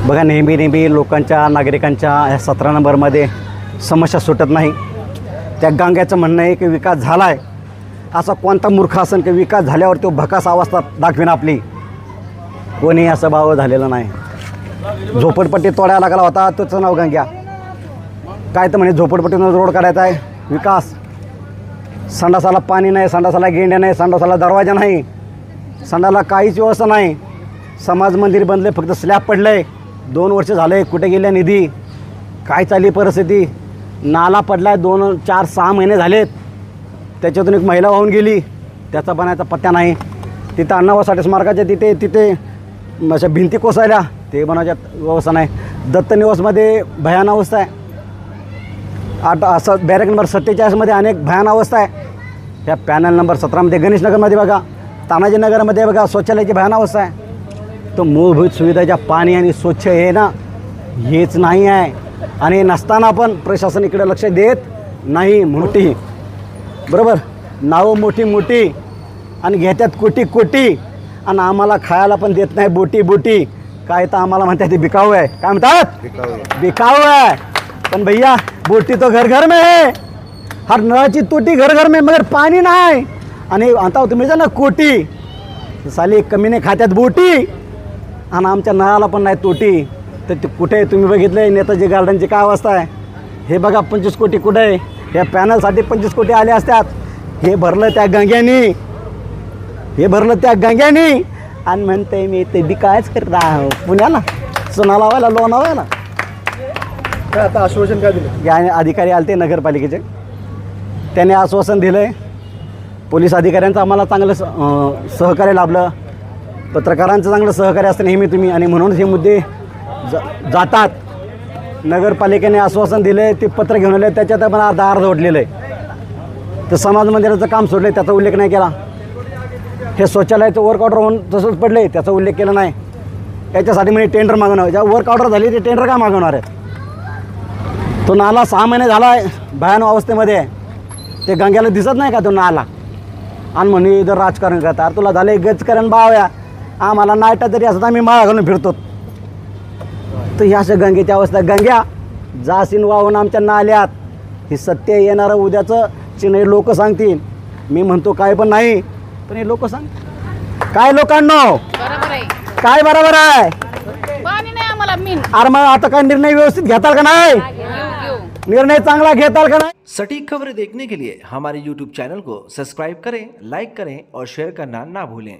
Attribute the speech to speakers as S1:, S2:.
S1: बघा, नेहमी लोकांच्या, नागरिकांच्या ह्या 17 नंबरमध्ये समस्या सुटत नाही. त्या गंग्याचं म्हणणं आहे की विकास झाला आहे. असा कोणता मूर्ख असेल की विकास झाल्यावर तो भकास अवस्था दाखवेन आपली? कोणी असं भाव झालेलं नाही. झोपडपट्टी तोडायला लागला होता, त्याचं नाव गंग्या. काय तर म्हणे झोपडपट्टीनं रोड काढायचा आहे, विकास. संडासाला पाणी नाही, संडासाला गेंड्या नाही, संडासाला दरवाजा नाही, संडाला काहीच व्यवस्था नाही. समाज मंदिर बनले, फक्त स्लॅब पडलं आहे. 2 वर्ष झाले, कुठे गेल्या निधी? काय चालली परिस्थिती? नाला पडला आहे, 2, 4, 6 महिने झालेत. त्याच्यातून एक महिला वाहून गेली, त्याचा बनायचा पत्त्या नाही. तिथं अण्णाभाऊ साठे स्मारकाच्या तिथे अशा भिंती कोसळल्या, ते बनायच्या व्यवस्था नाही. दत्त निवासमध्ये भयान अवस्था आहे. असं बॅरेक नंबर 47मध्ये अनेक भयान अवस्था आहे. ह्या पॅनल नंबर 17मध्ये गणेशनगरमध्ये बघा, तानाजीनगरमध्ये बघा, शौचालयाची भयान अवस्था आहे. तर मूलभूत सुविधाच्या पाणी आणि स्वच्छ हे ना, हेच नाही आहे. आणि नसताना पण प्रशासन इकडे लक्ष देत नाही. मोठी बरोबर नावं मोठी आणि घेतात कोटी आणि आम्हाला खायला पण देत नाही बोटी. काय तर आम्हाला म्हणतात ते बिकाऊ आहे. काय म्हणतात? बिकाऊ आहे. पण भैया, बोटी तो घर में है. हर नळाची तोटी घर में, मगर पाणी नाही. आणि आता तुम्ही जा ना कोटी, साली कमी नाही खात्यात बोटी आणि आमच्या नळाला पण नाही तोटी. तर ते कुठे तुम्ही बघितलं नेताजी गार्डनची काय अवस्था आहे? हे बघा, 25 कोटी कुठे आहे? या पॅनलसाठी 25 कोटी आले असतात. हे भरलं त्या गंग्यानी आणि म्हणते मी ते बिकायच करत आहे पुण्याला, चुना लावायला, लोणावायला.
S2: काय आता आश्वासन काय दिलं?
S1: या अधिकारी आले ते नगरपालिकेचे, त्याने आश्वासन दिलं आहे. पोलीस अधिकाऱ्यांचं आम्हाला चांगलं सहकार्य लाभलं, पत्रकारांचं चांगलं सहकार्य असतं नेहमी तुम्ही, आणि म्हणूनच हे मुद्दे जातात. नगरपालिकेने आश्वासन दिलं आहे, ते पत्र घेऊन आले, त्याच्यात पण अर्ध ओढलेलं आहे. तर समाज मंदिराचं काम सोडलं आहे, त्याचा उल्लेख नाही केला. हे शौचालयाचं वर्क ऑर्डर होऊन तसंच पडलं आहे, त्याचा उल्लेख केला नाही. याच्यासाठी म्हणजे टेंडर मागवणार, ज्या वर्क ऑर्डर झाली ते टेंडर काय मागवणार आहे? तो नाला 6 महिने झाला आहे, भयानक अवस्थेमध्ये आहे. ते गंग्याला दिसत नाही का तो नाला? आणि म्हणे इथं राजकारण करतात. तुला झालं गजकरण बाव्या, आम्हाला नाईटा तरी असं आम्ही माळा घालून फिरतो. तर ह्या अशा गंगेची अवस्था. गंग्या जासीन वाहून आमच्या नाल्यात. हे सत्य येणारं उद्याचं चिन्ह लोक सांगतील. मी म्हणतो काय पण नाही, पण हे लोक सांग काय लोकांनो, काय बरोबर आहे?
S3: पाणी नाही आम्हाला मीन.
S1: अरे मग आता काय निर्णय व्यवस्थित घेताल का नाही? निर्णय चांगला घेताल का नाही?
S4: सटीक खबरें देखने के लिए हमारे YouTube चैनल को सब्सक्राइब करें, लाइक करें और शेयर करना ना भूलें.